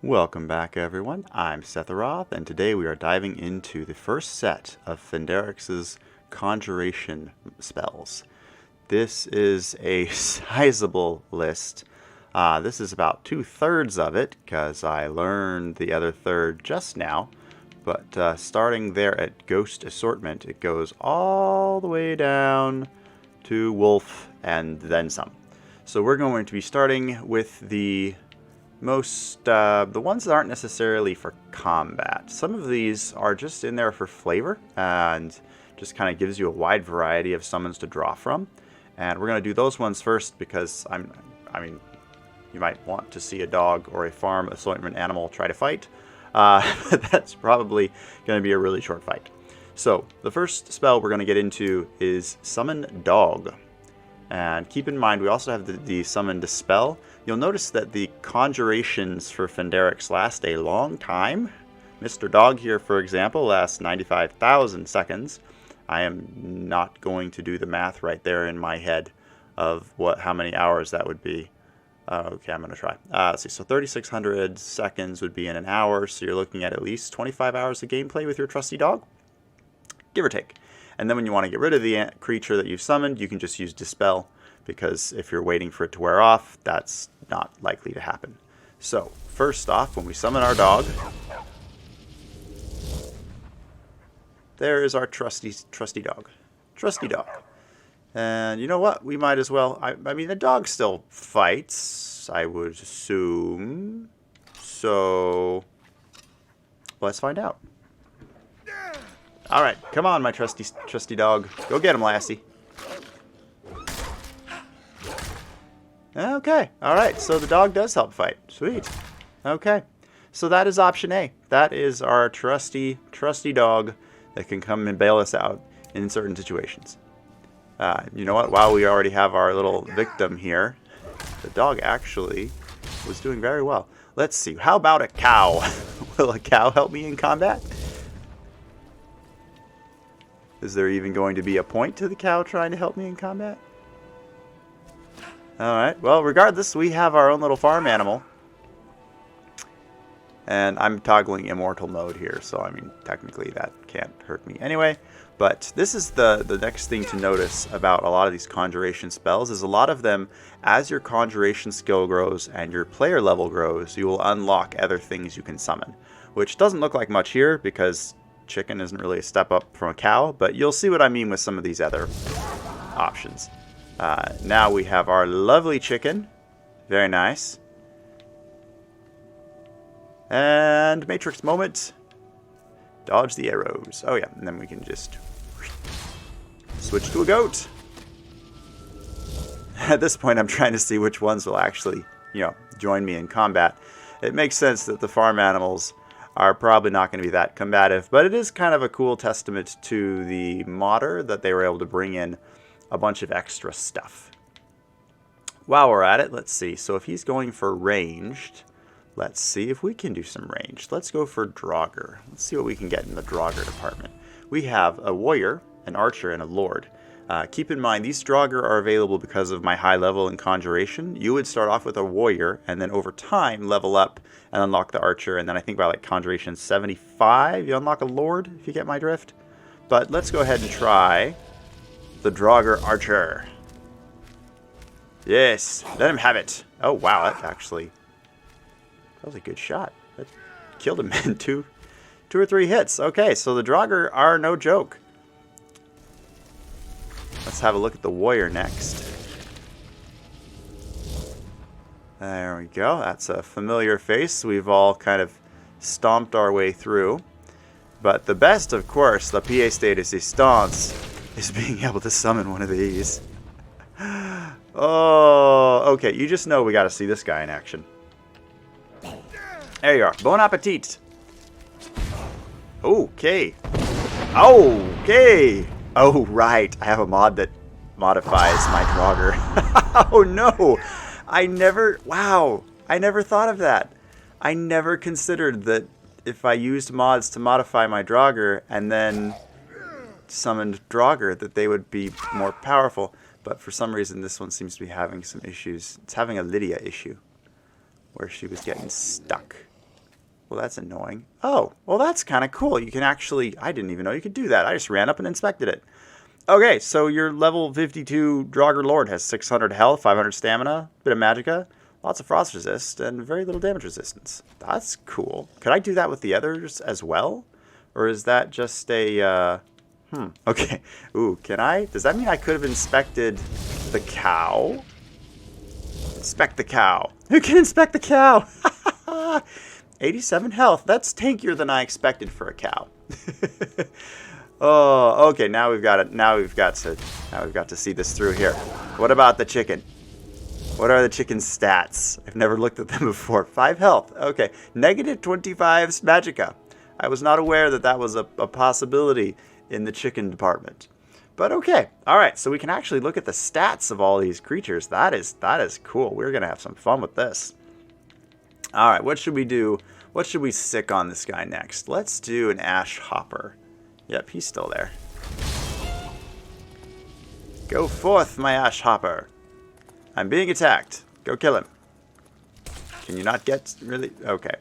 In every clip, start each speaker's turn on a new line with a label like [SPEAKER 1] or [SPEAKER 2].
[SPEAKER 1] Welcome back, everyone. I'm Setharoth, and today we are diving into the first set of Phenderix's conjuration spells. This is a sizable list. This is about 2/3 of it, because I learned the other third just now. But starting there at Ghost Assortment, it goes all the way down to Wolf and then some. So we're going to be starting with the ones that aren't necessarily for combat. Some of these are just in there for flavor and just kind of gives you a wide variety of summons to draw from. And we're going to do those ones first because I mean, you might want to see a dog or a farm assortment animal try to fight. But that's probably going to be a really short fight. So the first spell we're going to get into is Summon Dog. And keep in mind, we also have the summon Dispel. You'll notice that the conjurations for Phenderix last a long time. Mr. Dog here, for example, lasts 95,000 seconds. I am not going to do the math right there in my head of how many hours that would be. Okay, I'm going to try. Let's see, so 3,600 seconds would be in an hour, so you're looking at least 25 hours of gameplay with your trusty dog, give or take. And then when you want to get rid of the creature that you've summoned, you can just use Dispel, because if you're waiting for it to wear off, that's not likely to happen. So, first off, when we summon our dog, there is our trusty dog. Trusty dog. And you know what? We might as well... I mean, the dog still fights, I would assume. So, let's find out. Alright, come on, my trusty dog. Go get him, lassie. Okay, alright, so the dog does help fight. Sweet. Okay, so that is option A. That is our trusty dog that can come and bail us out in certain situations. You know what? While we already have our little victim here, the dog actually was doing very well. Let's see, how about a cow? Will a cow help me in combat? Is there even going to be a point to the cow trying to help me in combat? Alright, well, regardless, we have our own little farm animal. And I'm toggling immortal mode here, so I mean, technically that can't hurt me anyway. But this is the next thing to notice about a lot of these conjuration spells, is a lot of them, as your conjuration skill grows and your player level grows, you will unlock other things you can summon. Which doesn't look like much here, because chicken isn't really a step up from a cow, but you'll see what I mean with some of these other options. Now we have our lovely chicken. Very nice. And Matrix moment. Dodge the arrows. Oh yeah, and then we can just switch to a goat. At this point, I'm trying to see which ones will actually, join me in combat. It makes sense that the farm animals are probably not going to be that combative, but it is kind of a cool testament to the modder that they were able to bring in a bunch of extra stuff. While we're at it, let's see. So if he's going for ranged, let's see if we can do some ranged. Let's go for Draugr. Let's see what we can get in the Draugr department. We have a warrior, an archer, and a lord. Keep in mind, these Draugr are available because of my high level in conjuration. You would start off with a warrior, and then over time level up and unlock the archer, and then I think by like conjuration 75, you unlock a lord, if you get my drift. But let's go ahead and try the Draugr archer. Yes, let him have it. Oh wow, that was a good shot. That killed him in two or three hits. Okay, so the Draugr are no joke. Let's have a look at the warrior next. There we go. That's a familiar face we've all kind of stomped our way through. But the best, of course, the pièce de résistance, is being able to summon one of these. Oh, okay. You just know we got to see this guy in action. There you are. Bon appetit. Okay. Okay. Oh, right. I have a mod that modifies my Draugr. Oh, no. I never thought of that. I never considered that if I used mods to modify my Draugr and then summoned Draugr, that they would be more powerful. But for some reason, this one seems to be having some issues. It's having a Lydia issue, where she was getting stuck. Well, that's annoying. Oh, well, that's kind of cool. You can actually... I didn't even know you could do that. I just ran up and inspected it. Okay, so your level 52 Draugr Lord has 600 health, 500 stamina, bit of magicka, lots of frost resist, and very little damage resistance. That's cool. Could I do that with the others as well? Or is that just a... Okay. Ooh, can I? Does that mean I could have inspected the cow? Inspect the cow. Who can inspect the cow? 87 health. That's tankier than I expected for a cow. Oh, okay. Now we've got it. Now we've got to see this through here. What about the chicken? What are the chicken's stats? I've never looked at them before. 5 health. Okay. Negative 25 magicka. I was not aware that that was a possibility in the chicken department. But okay. All right. So we can actually look at the stats of all these creatures. That is cool. We're going to have some fun with this. All right. What should we do? What should we sick on this guy next? Let's do an ash hopper. Yep, he's still there. Go forth, my ash hopper. I'm being attacked. Go kill him. Can you not get... Really? Okay.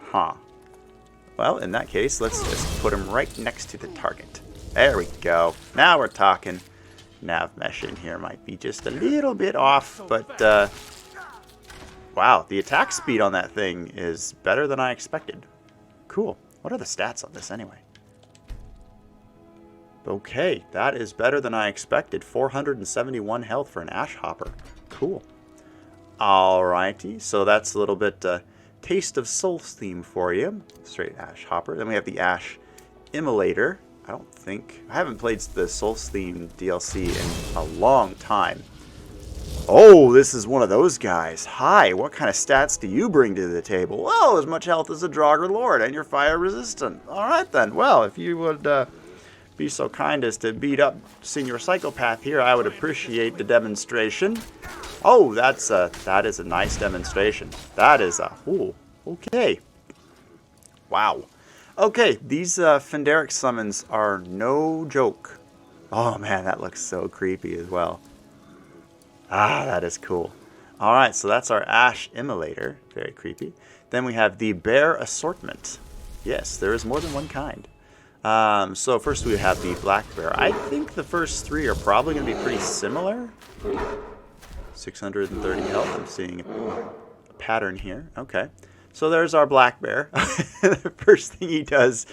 [SPEAKER 1] Huh. Well, in that case, let's just put him right next to the target. There we go. Now we're talking. Nav mesh in here might be just a little bit off, but... wow, the attack speed on that thing is better than I expected. Cool. What are the stats on this anyway? Okay, that is better than I expected. 471 health for an ash hopper. Cool. Alrighty, so that's a little bit taste of Solstheim for you. Straight ash hopper. Then we have the ash Immolator. I haven't played the Solstheim DLC in a long time. Oh, this is one of those guys. Hi, what kind of stats do you bring to the table? Well, as much health as a Draugr Lord, and you're fire resistant. Alright then, well, if you would be so kind as to beat up Senior Psychopath here, I would appreciate the demonstration. Oh, that is a nice demonstration. That is a... Ooh, okay. Wow. Okay, these Phenderix summons are no joke. Oh man, that looks so creepy as well. Ah, that is cool. Alright, so that's our Ash Immolator. Very creepy. Then we have the Bear Assortment. Yes, there is more than one kind. So first we have the Black Bear. I think the first three are probably going to be pretty similar. 630 health. I'm seeing a pattern here. Okay. So there's our Black Bear. The first thing he does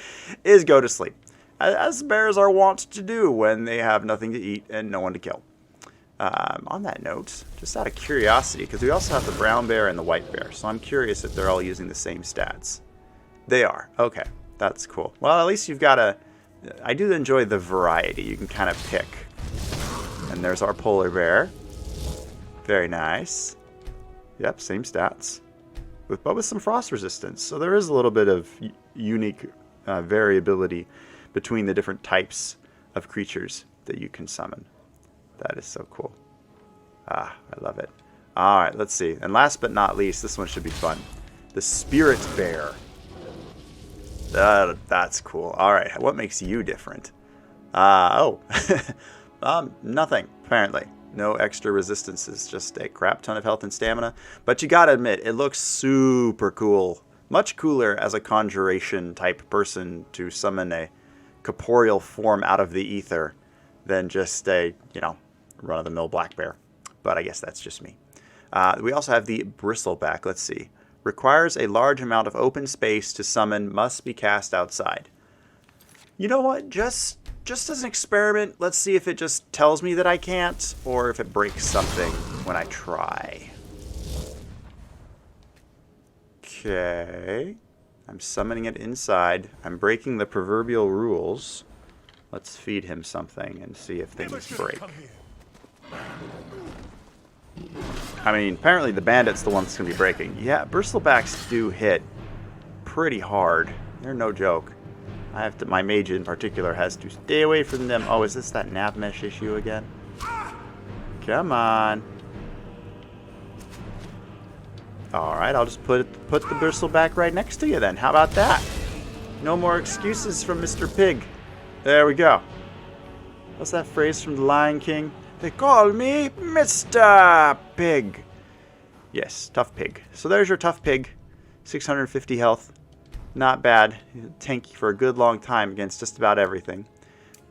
[SPEAKER 1] is go to sleep. As bears are wont to do when they have nothing to eat and no one to kill. On that note, just out of curiosity, because we also have the brown bear and the white bear, so I'm curious if they're all using the same stats. They are. Okay, that's cool. Well, at least you've got a... I do enjoy the variety. You can kind of pick. And there's our polar bear. Very nice. Yep, same stats. But with some frost resistance. So there is a little bit of unique variability between the different types of creatures that you can summon. That is so cool. Ah, I love it. Alright, let's see. And last but not least, this one should be fun. The Spirit Bear. That's cool. Alright, what makes you different? Nothing, apparently. No extra resistances, just a crap ton of health and stamina. But you gotta admit, it looks super cool. Much cooler as a conjuration type person to summon a corporeal form out of the ether than just a, run-of-the-mill black bear. But I guess that's just me. We also have the Bristleback. Let's see. Requires a large amount of open space to summon, must be cast outside. You know what? Just as an experiment, let's see if it just tells me that I can't, or if it breaks something when I try. Okay. I'm summoning it inside. I'm breaking the proverbial rules. Let's feed him something and see if things break. I mean, apparently the bandit's the one that's going to be breaking. Yeah, Bristlebacks do hit pretty hard. They're no joke. My mage in particular has to stay away from them. Oh, is this that nav mesh issue again? Come on. Alright, I'll just put the Bristleback right next to you then. How about that? No more excuses from Mr. Pig. There we go. What's that phrase from The Lion King? They call me Mr. Pig. Yes, tough pig. So there's your tough pig. 650 health. Not bad. Tanky for a good long time against just about everything.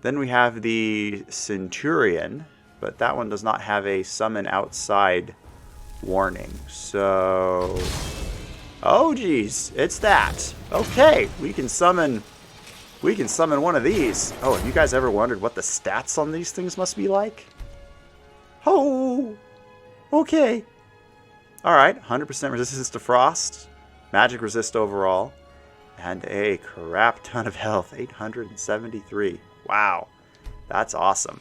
[SPEAKER 1] Then we have the Centurion, but that one does not have a summon outside warning. So... oh, geez. It's that. Okay. We can summon one of these. Oh, have you guys ever wondered what the stats on these things must be like? Oh, okay. Alright, 100% resistance to frost, magic resist overall, and a crap ton of health, 873. Wow, that's awesome.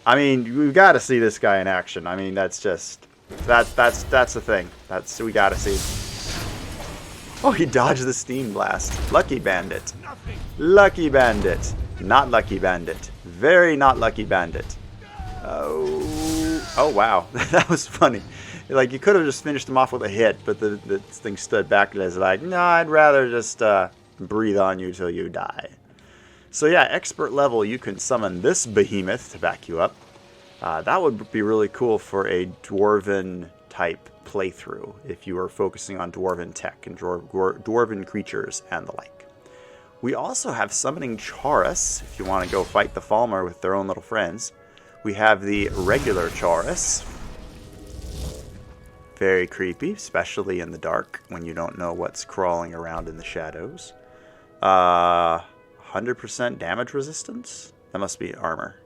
[SPEAKER 1] I mean, we've got to see this guy in action. I mean, that's just, that's the thing. We got to see. Oh, he dodged the steam blast. Lucky bandit. Lucky bandit. Not lucky bandit. Very not lucky bandit. Oh wow, that was funny. Like, you could have just finished him off with a hit, but the thing stood back and was like, no, I'd rather just breathe on you till you die. So yeah, expert level, you can summon this behemoth to back you up. That would be really cool for a Dwarven type playthrough, if you were focusing on Dwarven tech and Dwarven creatures and the like. We also have summoning Chaurus, if you want to go fight the Falmer with their own little friends. We have the regular Chaurus. Very creepy, especially in the dark when you don't know what's crawling around in the shadows. 100% damage resistance? That must be armor.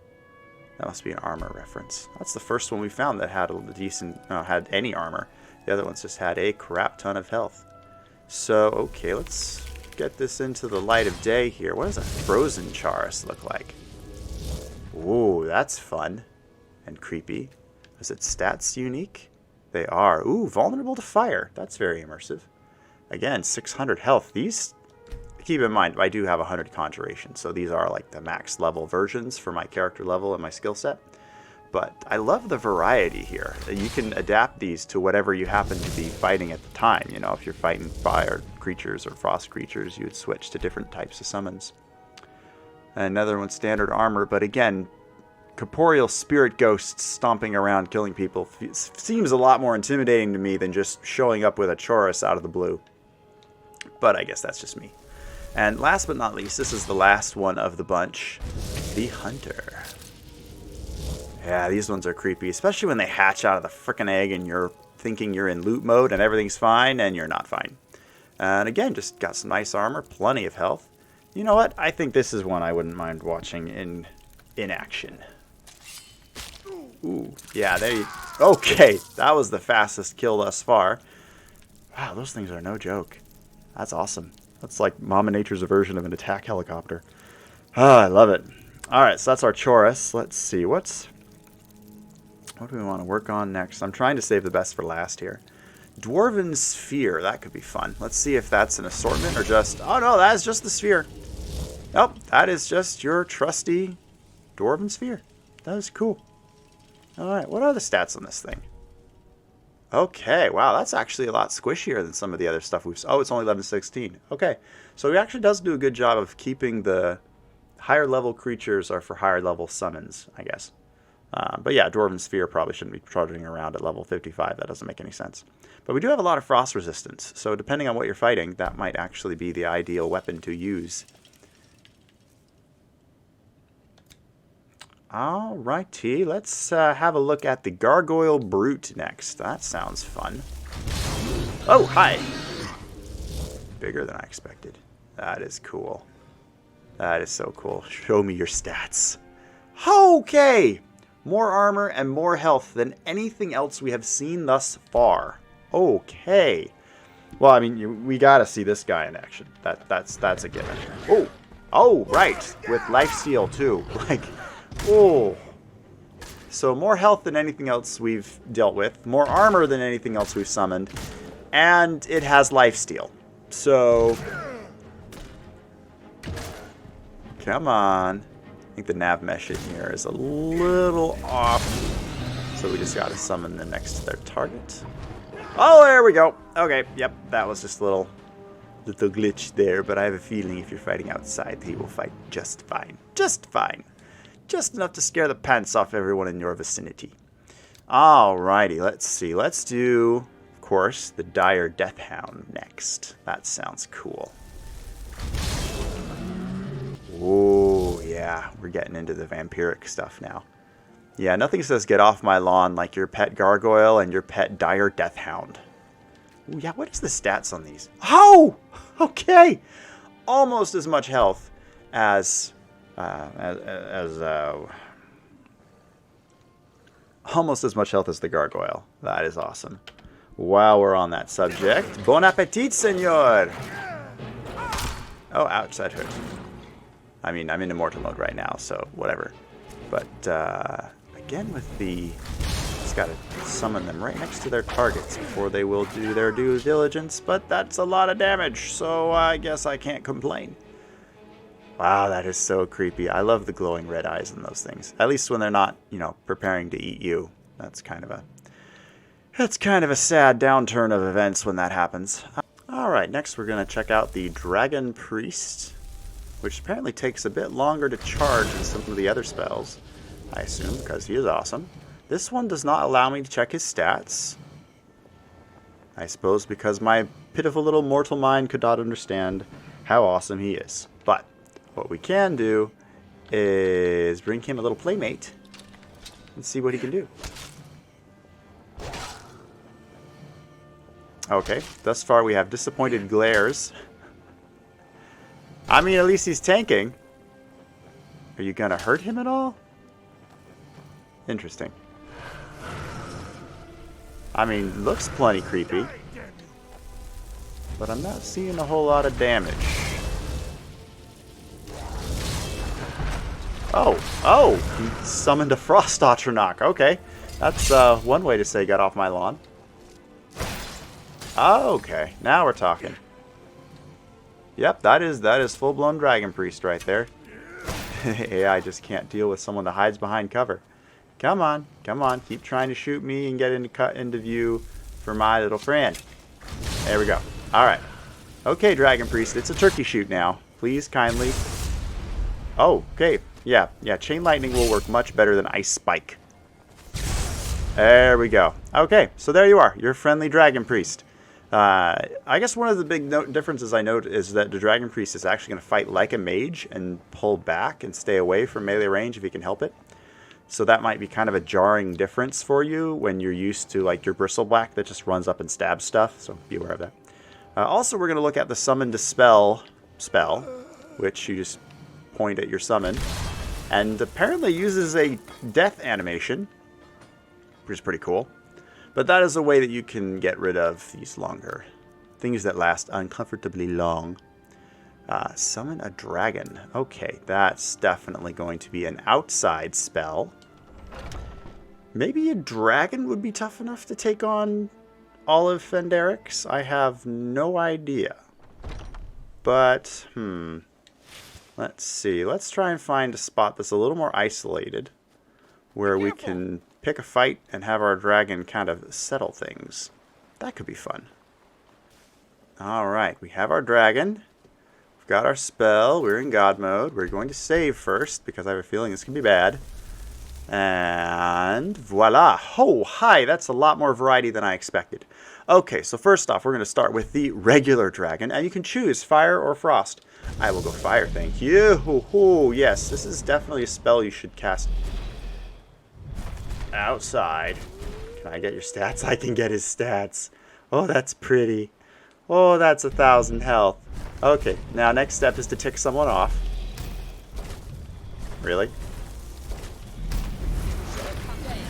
[SPEAKER 1] That must be an armor reference. That's the first one we found that had a decent, had any armor. The other ones just had a crap ton of health. So, okay, let's get this into the light of day here. What does a frozen Chaurus look like? Ooh, that's fun and creepy. Is its stats unique? They are. Ooh, vulnerable to fire. That's very immersive. Again, 600 health. These, keep in mind, I do have 100 conjurations, so these are like the max level versions for my character level and my skill set. But I love the variety here. You can adapt these to whatever you happen to be fighting at the time. You know, if you're fighting fire creatures or frost creatures, you would switch to different types of summons. Another one, standard armor, but again, corporeal spirit ghosts stomping around killing people seems a lot more intimidating to me than just showing up with a Chaurus out of the blue. But I guess that's just me. And last but not least, this is the last one of the bunch, the Hunter. Yeah, these ones are creepy, especially when they hatch out of the frickin' egg and you're thinking you're in loot mode and everything's fine, and you're not fine. And again, just got some nice armor, plenty of health. You know what? I think this is one I wouldn't mind watching in action. Ooh, yeah, there you... okay, that was the fastest kill thus far. Wow, those things are no joke. That's awesome. That's like Mama Nature's version of an attack helicopter. Ah, I love it. Alright, so that's our Chaurus. Let's see, what do we want to work on next? I'm trying to save the best for last here. Dwarven Sphere, that could be fun. Let's see if that's an assortment or just... oh no, that is just the sphere. Nope, that is just your trusty Dwarven Sphere. That is cool. Alright, what are the stats on this thing? Okay, wow, that's actually a lot squishier than some of the other stuff we've... oh, it's only 1116. Okay, so it actually does do a good job of keeping the higher level creatures are for higher level summons, I guess. But yeah, Dwarven Sphere probably shouldn't be trudging around at level 55. That doesn't make any sense. But we do have a lot of frost resistance, so depending on what you're fighting, that might actually be the ideal weapon to use. Alrighty, let's have a look at the Gargoyle Brute next. That sounds fun. Oh, hi! Bigger than I expected. That is cool. That is so cool. Show me your stats. Okay! More armor and more health than anything else we have seen thus far. Okay. Well, I mean, we gotta see this guy in action. That's a given. Oh, right. With lifesteal too. Like, oh. So more health than anything else we've dealt with. More armor than anything else we've summoned. And it has lifesteal. So, come on. I think the nav mesh in here is a little off. So we just got to summon them next to their target. Oh, there we go. Okay, yep, that was just a little glitch there. But I have a feeling if you're fighting outside, he will fight just fine. Just fine. Just enough to scare the pants off everyone in your vicinity. Alrighty, let's see. Let's do... of course, the dire Deathhound next. That sounds cool. Ooh, yeah, we're getting into the vampiric stuff now. Yeah, nothing says get off my lawn like your pet Gargoyle and your pet dire Deathhound. Ooh, yeah, what is the stats on these? Oh! Okay! Almost as much health as almost as much health as the Gargoyle. That is awesome. While we're on that subject, bon appetit, senor! Oh, ouch, that hurt. I mean, I'm in immortal mode right now, so whatever. But, again with the... Just gotta summon them right next to their targets before they will do their due diligence, but that's a lot of damage, so I guess I can't complain. Wow, that is so creepy. I love the glowing red eyes in those things. At least when they're not, you know, preparing to eat you. That's kind of a sad downturn of events when that happens. Alright, next we're going to check out the Dragon Priest, which apparently takes a bit longer to charge than some of the other spells, I assume, because he is awesome. This one does not allow me to check his stats. I suppose because my pitiful little mortal mind could not understand how awesome he is. But what we can do is bring him a little playmate and see what he can do. Okay, thus far we have disappointed glares. I mean, at least he's tanking. Are you gonna hurt him at all? Interesting. I mean, looks plenty creepy. But I'm not seeing a whole lot of damage. Oh, he summoned a Frost Atronach. Okay, that's one way to say get off my lawn. Okay, now we're talking. Yep, that is full-blown Dragon Priest right there. AI just can't deal with someone that hides behind cover. Come on, keep trying to shoot me and get into view for my little friend. There we go. Alright. Okay, Dragon Priest, it's a turkey shoot now. Please, kindly. Oh, okay. Yeah, Chain Lightning will work much better than Ice Spike. There we go. Okay, so there you are, your friendly Dragon Priest. I guess one of the big differences I note is that the Dragon Priest is actually going to fight like a mage and pull back and stay away from melee range if he can help it. So that might be kind of a jarring difference for you when you're used to like your Bristleback that just runs up and stabs stuff, so be aware of that. Also, we're going to look at the Summon Dispel spell, which you just point at your summon, and apparently uses a death animation, which is pretty cool. But that is a way that you can get rid of these longer things that last uncomfortably long. Summon a dragon. Okay, that's definitely going to be an outside spell. Maybe a dragon would be tough enough to take on all of Phenderix? I have no idea. But, let's see. Let's try and find a spot that's a little more isolated, where we can pick a fight and have our dragon kind of settle things. That could be fun. Alright, we have our dragon. We've got our spell. We're in God mode. We're going to save first, because I have a feeling this could be bad. And voila. Oh, hi. That's a lot more variety than I expected. Okay, so first off, we're going to start with the regular dragon, and you can choose fire or frost. I will go fire, thank you. Oh, yes, this is definitely a spell you should cast outside. Can I get your stats? I can get his stats. Oh, that's pretty. Oh, that's 1,000 health. Okay, now next step is to tick someone off. Really?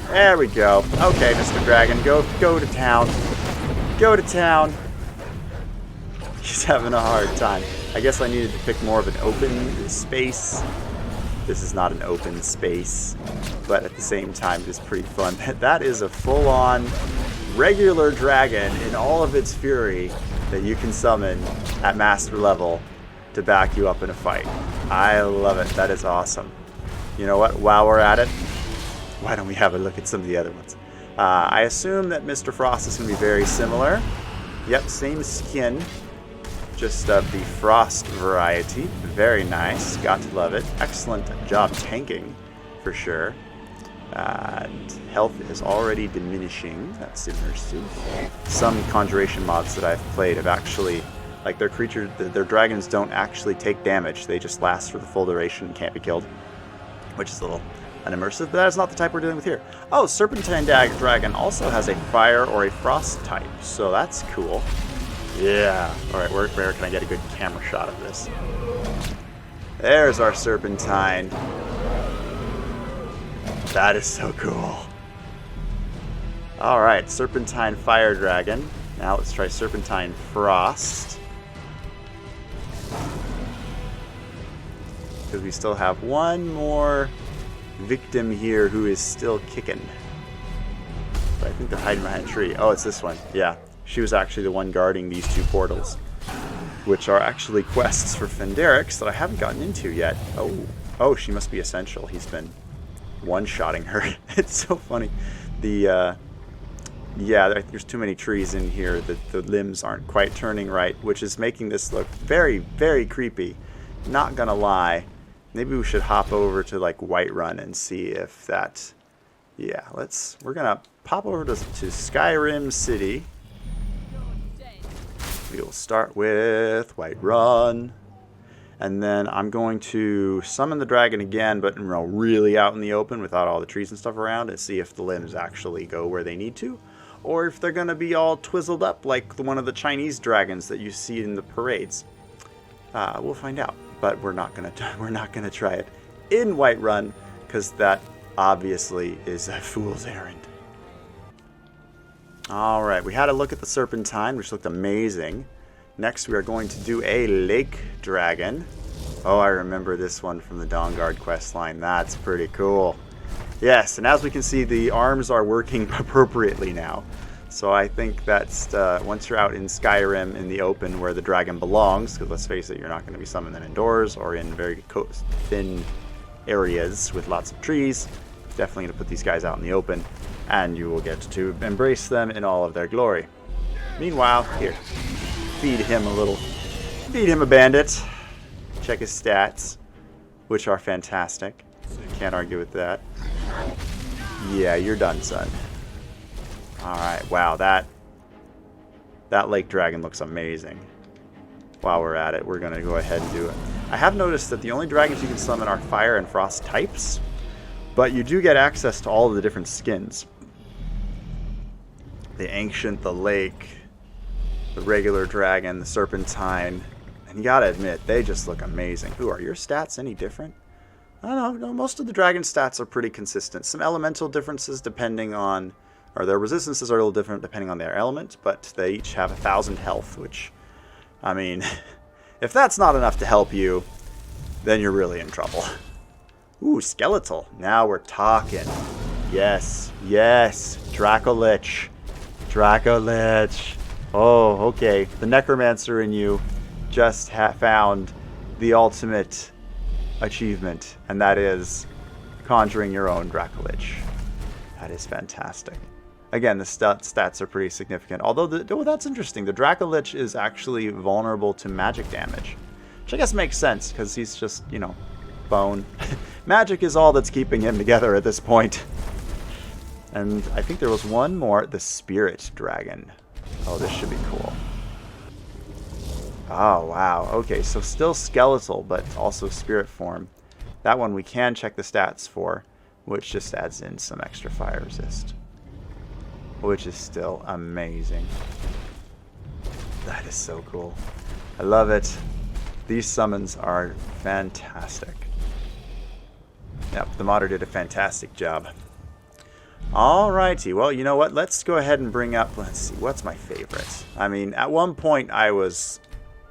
[SPEAKER 1] There we go. Okay, Mr. Dragon, go to town. Go to town. He's having a hard time. I guess I needed to pick more of an open space. This is not an open space, but at the same time, it is pretty fun. That is a full-on regular dragon in all of its fury that you can summon at master level to back you up in a fight. I love it. That is awesome. You know what? While we're at it, why don't we have a look at some of the other ones? I assume that Mr. Frost is going to be very similar. Yep, same skin, just of the frost variety. Very nice. Got to love it. Excellent job tanking, for sure. And health is already diminishing. That's immersive. Some conjuration mods that I've played have actually, like their creatures, their dragons don't actually take damage. They just last for the full duration and can't be killed, which is a little unimmersive, but that is not the type we're dealing with here. Oh, Serpentine Dragon also has a fire or a frost type, so that's cool. Yeah. Alright, where can I get a good camera shot of this? There's our Serpentine. That is so cool. Alright, Serpentine Fire Dragon. Now let's try Serpentine Frost. Because we still have one more victim here who is still kicking. But I think they're hiding behind a tree. Oh, it's this one. Yeah. She was actually the one guarding these two portals, which are actually quests for Phenderix that I haven't gotten into yet. Oh, she must be essential. He's been one-shotting her. It's so funny. Yeah, there's too many trees in here. The limbs aren't quite turning right, which is making this look very, very creepy. Not gonna lie. Maybe we should hop over to like Whiterun and see if that... Yeah, we're gonna pop over to Skyrim City. We'll start with Whiterun. And then I'm going to summon the dragon again, but really out in the open without all the trees and stuff around, and see if the limbs actually go where they need to. Or if they're going to be all twizzled up like one of the Chinese dragons that you see in the parades. We'll find out. But we're not gonna try it in Whiterun, because that obviously is a fool's errand. All right, we had a look at the Serpentine, which looked amazing. Next, we are going to do a lake dragon. Oh, I remember this one from the Dawnguard questline. That's pretty cool. Yes, and as we can see, the arms are working appropriately now. So I think that's once you're out in Skyrim in the open where the dragon belongs, because let's face it, you're not going to be summoning them indoors or in very thin areas with lots of trees. Definitely going to put these guys out in the open, and you will get to embrace them in all of their glory. Meanwhile, here, feed him a bandit. Check his stats, which are fantastic. Can't argue with that. Yeah, you're done, son. Alright, wow, that lake dragon looks amazing. While we're at it, we're going to go ahead and do it. I have noticed that the only dragons you can summon are fire and frost types, but you do get access to all of the different skins. The ancient, the lake, the regular dragon, the serpentine, and you gotta admit, they just look amazing. Ooh, are your stats any different? I don't know, most of the dragon stats are pretty consistent. Some elemental differences depending on... or their resistances are a little different depending on their element, but they each have 1,000 health, which, I mean, if that's not enough to help you, then you're really in trouble. Ooh, skeletal. Now we're talking. Yes, yes, Dracolich. Dracolich. Oh, okay. The necromancer in you just found the ultimate achievement, and that is conjuring your own Dracolich. That is fantastic. Again, the stats are pretty significant. Although, that's interesting. The Dracolich is actually vulnerable to magic damage. Which I guess makes sense, because he's just, you know, bone. Magic is all that's keeping him together at this point. And I think there was one more. The Spirit Dragon. Oh, this should be cool. Oh, wow. Okay, so still skeletal, but also spirit form. That one we can check the stats for, which just adds in some extra fire resist. Which is still amazing. That is so cool. I love it. These summons are fantastic. Yep, the modder did a fantastic job. Alrighty, well, you know what? Let's go ahead and bring up, let's see, what's my favorite? I mean, at one point I was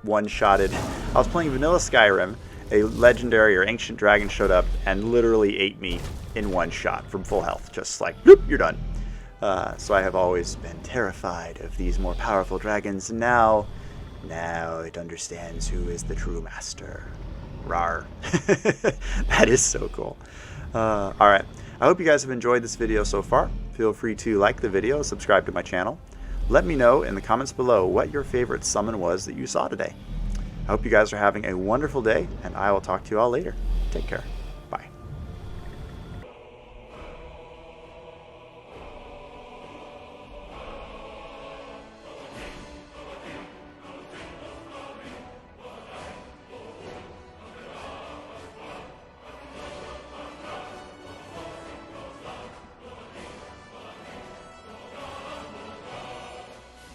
[SPEAKER 1] one-shotted. I was playing vanilla Skyrim. A legendary or ancient dragon showed up and literally ate me in one shot from full health. Just like, bloop, you're done. So I have always been terrified of these more powerful dragons. Now it understands who is the true master. Rawr. That is so cool. Alright, I hope you guys have enjoyed this video so far. Feel free to like the video, subscribe to my channel. Let me know in the comments below what your favorite summon was that you saw today. I hope you guys are having a wonderful day, and I will talk to you all later. Take care.